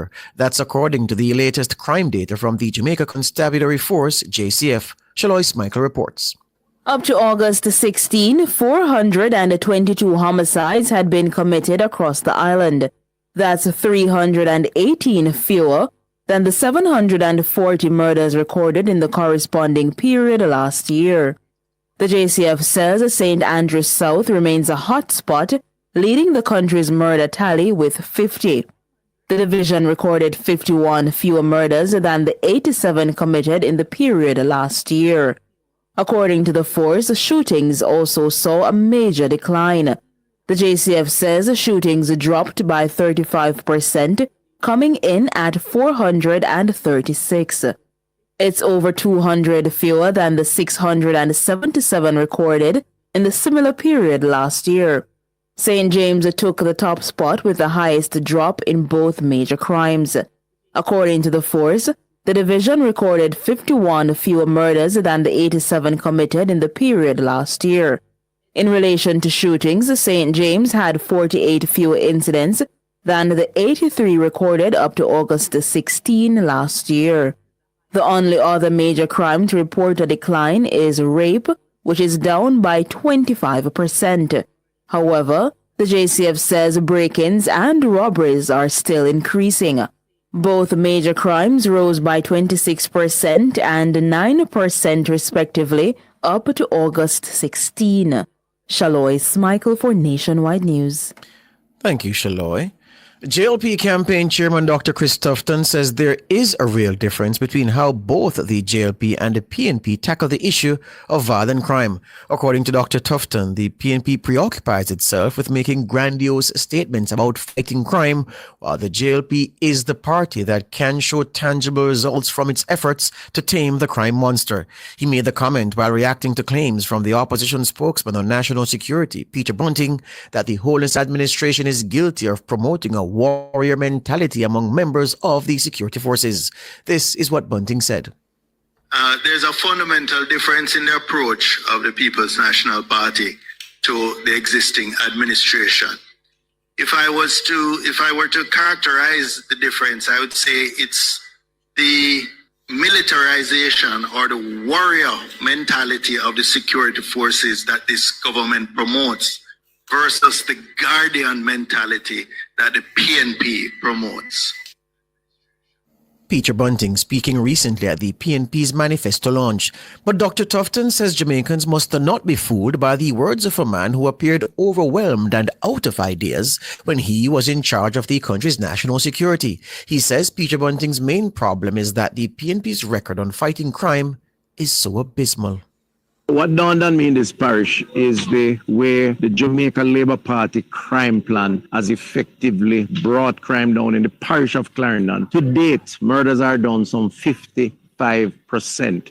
year. That's according to the latest crime data from the Jamaica Constabulary Force, JCF. Shalois Michael reports. Up to August 16, 422 homicides had been committed across the island. That's 318 fewer than the 740 murders recorded in the corresponding period last year. The JCF says St. Andrews South remains a hot spot, leading the country's murder tally with 50. The division recorded 51 fewer murders than the 87 committed in the period last year. According to the force, shootings also saw a major decline. The JCF says shootings dropped by 35%, coming in at 436. It's over 200 fewer than the 677 recorded in the similar period last year. St. James took the top spot with the highest drop in both major crimes. According to the force, the division recorded 51 fewer murders than the 87 committed in the period last year. In relation to shootings, St. James had 48 fewer incidents than the 83 recorded up to August 16 last year. The only other major crime to report a decline is rape, which is down by 25%. However, the JCF says break-ins and robberies are still increasing. Both major crimes rose by 26% and 9% respectively up to August 16. Shalois Michael for Nationwide News. Thank you, Shaloy. JLP campaign chairman Dr. Chris Tufton says there is a real difference between how both the JLP and the PNP tackle the issue of violent crime. According to Dr. Tufton, the PNP preoccupies itself with making grandiose statements about fighting crime, while the JLP is the party that can show tangible results from its efforts to tame the crime monster. He made the comment while reacting to claims from the opposition spokesman on national security, Peter Bunting, that the Holness administration is guilty of promoting a warrior mentality among members of the security forces. This is what Bunting said. There's a fundamental difference in the approach of the People's National Party to the existing administration. If I were to characterize the difference, I would say it's the militarization or the warrior mentality of the security forces that this government promotes versus the guardian mentality that the PNP promotes. Peter Bunting speaking recently at the PNP's manifesto launch. But Dr. Tufton says Jamaicans must not be fooled by the words of a man who appeared overwhelmed and out of ideas when he was in charge of the country's national security. He says Peter Bunting's main problem is that the PNP's record on fighting crime is so abysmal. What dawned on me in this parish is the way the Jamaica Labour Party crime plan has effectively brought crime down in the parish of Clarendon. To date, murders are down some 55%.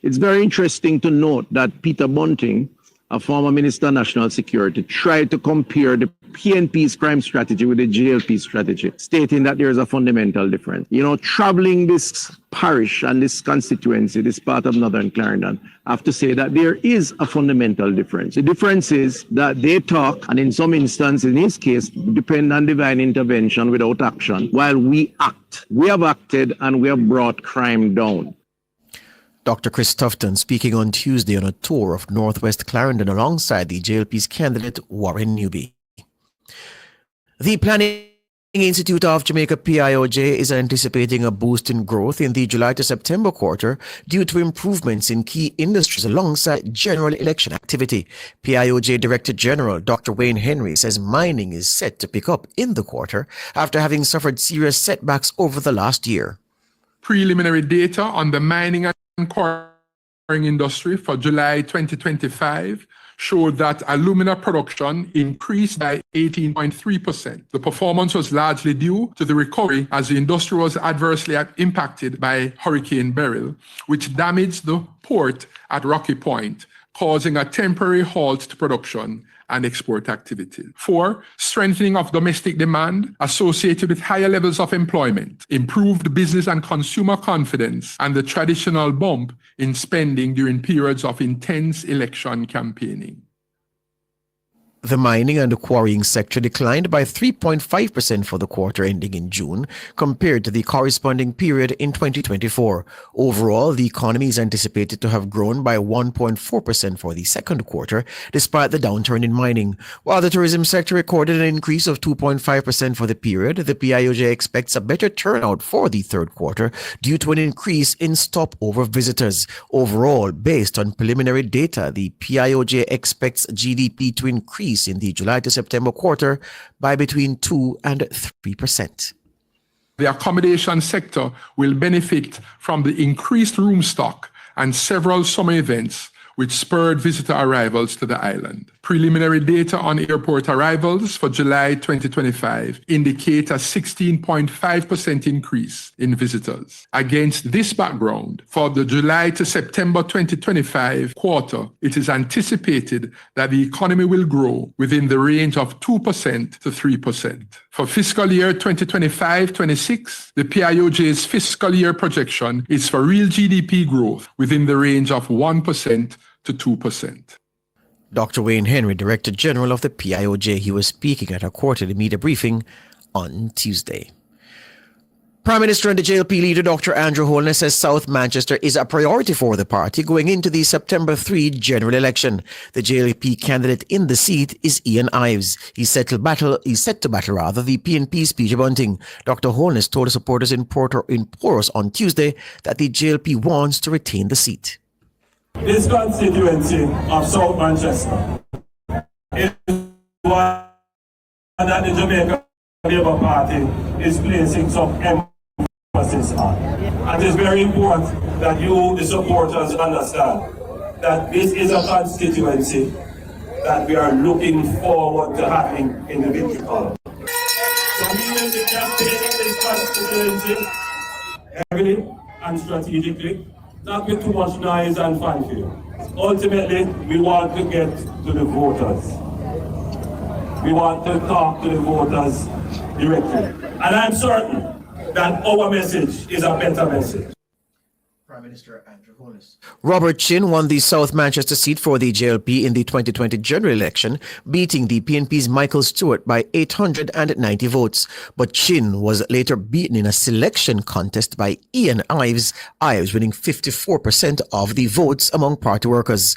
It's very interesting to note that Peter Bunting, a former Minister of National Security, tried to compare the PNP's crime strategy with the JLP strategy, stating that there is a fundamental difference. You know, traveling this parish and this constituency, this part of Northern Clarendon, I have to say that there is a fundamental difference. The difference is that they talk, and in some instances, in his case, depend on divine intervention without action, while we act. We have acted and we have brought crime down. Dr. Chris Tufton speaking on Tuesday on a tour of Northwest Clarendon alongside the JLP's candidate Warren Newby. The Planning Institute of Jamaica PIOJ is anticipating a boost in growth in the July to September quarter due to improvements in key industries alongside general election activity. PIOJ Director General Dr. Wayne Henry says mining is set to pick up in the quarter after having suffered serious setbacks over the last year. Preliminary data on the mining and quarrying industry for July 2025 showed that alumina production increased by 18.3%. The performance was largely due to the recovery as the industry was adversely impacted by Hurricane Beryl, which damaged the port at Rocky Point, causing a temporary halt to production and export activity. 4, strengthening of domestic demand associated with higher levels of employment, improved business and consumer confidence, and the traditional bump in spending during periods of intense election campaigning. The mining and quarrying sector declined by 3.5% for the quarter ending in June compared to the corresponding period in 2024. Overall, the economy is anticipated to have grown by 1.4% for the second quarter, despite the downturn in mining. While the tourism sector recorded an increase of 2.5% for the period, the PIOJ expects a better turnout for the third quarter due to an increase in stopover visitors. Overall, based on preliminary data, the PIOJ expects GDP to increase in the July to September quarter by between 2 and 3%. The accommodation sector will benefit from the increased room stock and several summer events which spurred visitor arrivals to the island. Preliminary data on airport arrivals for July 2025 indicate a 16.5% increase in visitors. Against this background, for the July to September 2025 quarter, it is anticipated that the economy will grow within the range of 2% to 3%. For fiscal year 2025-26, the PIOJ's fiscal year projection is for real GDP growth within the range of 1% to 2%. Dr. Wayne Henry, Director General of the PIOJ, he was speaking at a quarterly media briefing on Tuesday. Prime Minister and the JLP leader Dr. Andrew Holness says South Manchester is a priority for the party going into the September 3 general election. The JLP candidate in the seat is Ian Ives. He's set to battle the PNP's Peter Bunting. Dr. Holness told supporters in Poros on Tuesday that the JLP wants to retain the seat. This constituency of South Manchester is one that the Jamaica Labour Party is placing some emphasis on. And it is very important that you, the supporters, understand that this is a constituency that we are looking forward to having in the victory column. So we will be campaigning this constituency heavily and strategically, not with too much noise and fanfare. Ultimately, we want to get to the voters. We want to talk to the voters directly. And I'm certain that our message is a better message. Prime Minister Andrew Holness. Robert Chin won the South Manchester seat for the JLP in the 2020 general election, beating the PNP's Michael Stewart by 890 votes. But Chin was later beaten in a selection contest by Ian Ives, winning 54% of the votes among party workers.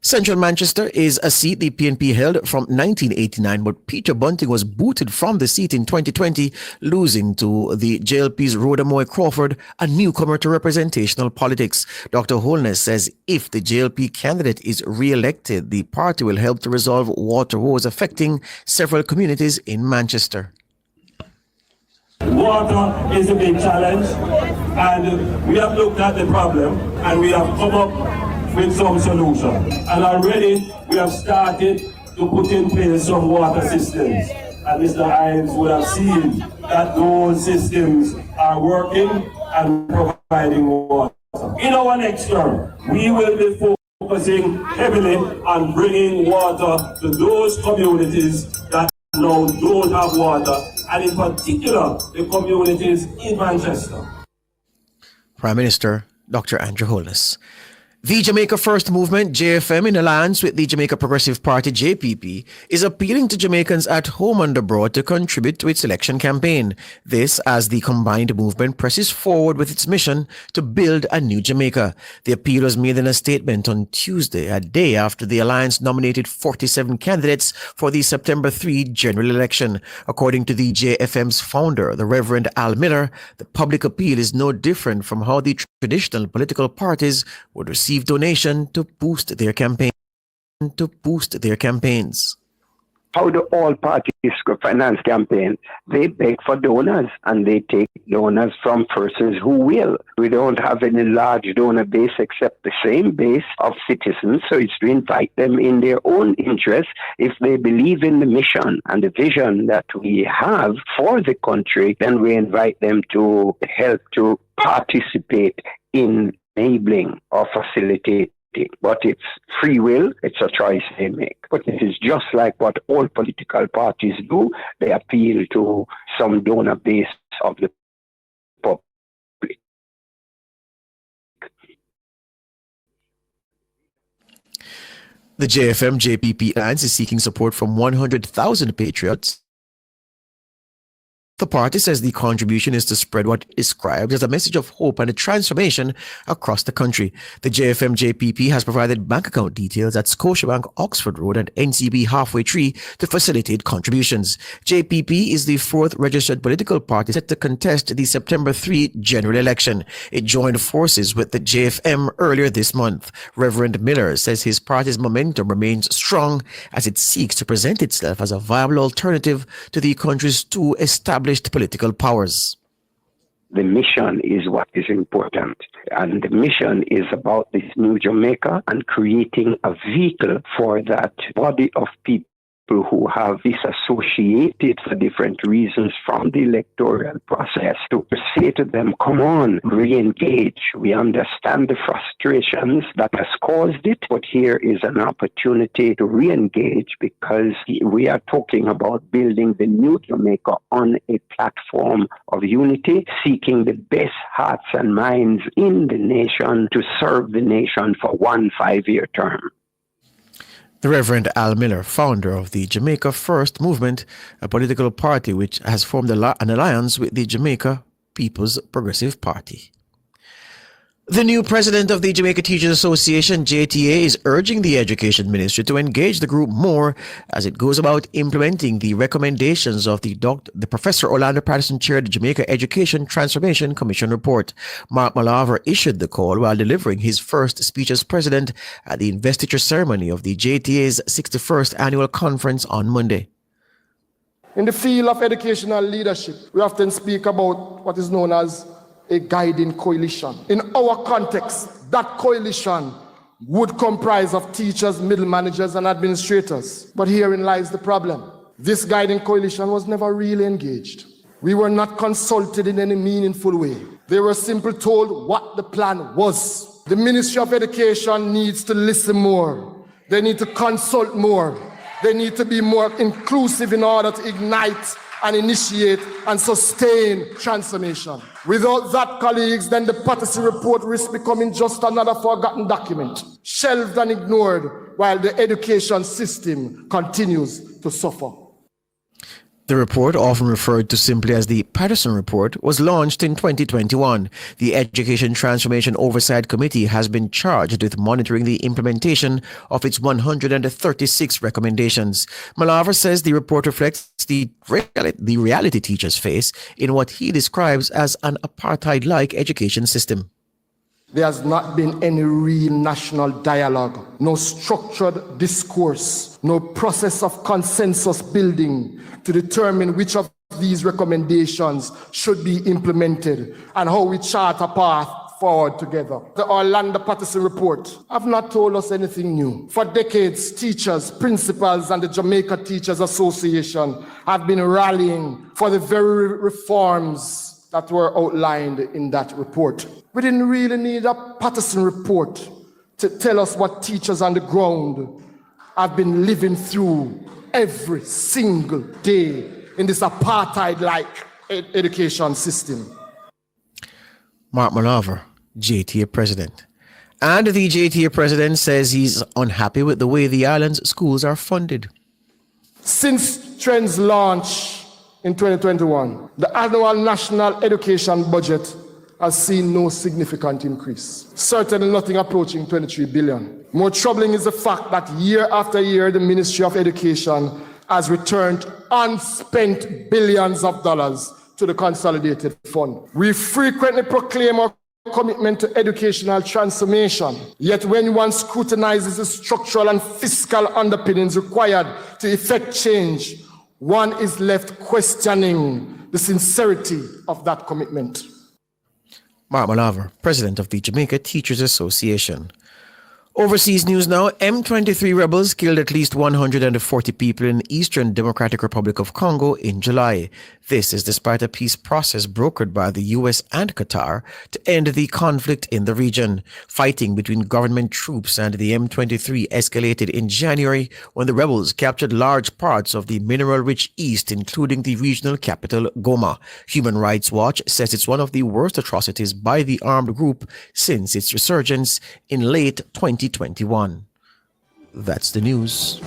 Central Manchester is a seat the PNP held from 1989, but Peter Bunting was booted from the seat in 2020, losing to the JLP's Rhoda Moy Crawford, a newcomer to representational politics. Dr. Holness says if the JLP candidate is re-elected, the party will help to resolve water woes affecting several communities in Manchester. Water is a big challenge, and we have looked at the problem and we have come up with some solution. And already we have started to put in place some water systems. And Mr. Ives would have seen that those systems are working and providing water. In our next term, we will be focusing heavily on bringing water to those communities that now don't have water, and in particular, the communities in Manchester. Prime Minister Dr. Andrew Holness. The Jamaica First Movement, JFM, in alliance with the Jamaica Progressive Party, JPP, is appealing to Jamaicans at home and abroad to contribute to its election campaign. This as the combined movement presses forward with its mission to build a new Jamaica. The appeal was made in a statement on Tuesday, a day after the alliance nominated 47 candidates for the September 3 general election. According to the JFM's founder, the Reverend Al Miller, the public appeal is no different from how the traditional political parties would receive donation to boost their campaigns. How do all parties finance campaigns? They beg for donors and they take donors from persons who will. We don't have any large donor base except the same base of citizens, so it's to invite them in their own interest. If they believe in the mission and the vision that we have for the country, then we invite them to help to participate in enabling or facilitating. But it's free will, it's a choice they make. But it is just like what all political parties do. They appeal to some donor base of the public. The JFM-JPP Alliance is seeking support from 100,000 patriots. The party says the contribution is to spread what it describes as a message of hope and a transformation across the country. The JFM-JPP has provided bank account details at Scotiabank, Oxford Road and NCB Halfway Tree to facilitate contributions. JPP is the fourth registered political party set to contest the September 3 general election. It joined forces with the JFM earlier this month. Reverend Miller says his party's momentum remains strong as it seeks to present itself as a viable alternative to the country's two established political powers. The mission is what is important. And the mission is about this new Jamaica and creating a vehicle for that body of people who have disassociated for different reasons from the electoral process to say to them, come on, re-engage. We understand the frustrations that has caused it, but here is an opportunity to re-engage because we are talking about building the new Jamaica on a platform of unity, seeking the best hearts and minds in the nation to serve the nation for 1 5-year term. The Reverend Al Miller, founder of the Jamaica First Movement, a political party which has formed an alliance with the Jamaica People's Progressive Party. The new president of the Jamaica Teachers Association, JTA, is urging the Education Ministry to engage the group more as it goes about implementing the recommendations of the Professor Orlando Patterson-chaired Jamaica Education Transformation Commission report. Mark Malaver issued the call while delivering his first speech as president at the investiture ceremony of the JTA's 61st annual conference on Monday. In the field of educational leadership, we often speak about what is known as a guiding coalition. In our context, that coalition would comprise of teachers, middle managers, and administrators. But herein lies the problem. This guiding coalition was never really engaged. We were not consulted in any meaningful way. They were simply told what the plan was. The Ministry of Education needs to listen more. They need to consult more. They need to be more inclusive in order to ignite and initiate and sustain transformation. Without that, colleagues, then the Patterson report risks becoming just another forgotten document, shelved and ignored while the education system continues to suffer. The report, often referred to simply as the Patterson Report, was launched in 2021. The Education Transformation Oversight Committee has been charged with monitoring the implementation of its 136 recommendations. Malaver says the report reflects the reality teachers face in what he describes as an apartheid-like education system. There has not been any real national dialogue, no structured discourse, no process of consensus building to determine which of these recommendations should be implemented and how we chart a path forward together. The Orlando Patterson report have not told us anything new. For decades, teachers, principals, and the Jamaica Teachers Association have been rallying for the very reforms that were outlined in that report. We didn't really need a Patterson report to tell us what teachers on the ground have been living through every single day in this apartheid-like education system. Mark Malaver, JTA president. And the JTA president says he's unhappy with the way the island's schools are funded. Since Trend's launch in 2021, the annual national education budget has seen no significant increase. Certainly nothing approaching 23 billion. More troubling is the fact that year after year, the Ministry of Education has returned unspent billions of dollars to the consolidated fund. We frequently proclaim our commitment to educational transformation, yet when one scrutinizes the structural and fiscal underpinnings required to effect change, one is left questioning the sincerity of that commitment. Mark Malaver, president of the Jamaica Teachers Association. Overseas news now. M23 rebels killed at least 140 people in the Eastern Democratic Republic of Congo in July. This is despite a peace process brokered by the US and Qatar to end the conflict in the region. Fighting between government troops and the M23 escalated in January when the rebels captured large parts of the mineral-rich East, including the regional capital, Goma. Human Rights Watch says it's one of the worst atrocities by the armed group since its resurgence in late 2021. That's the news.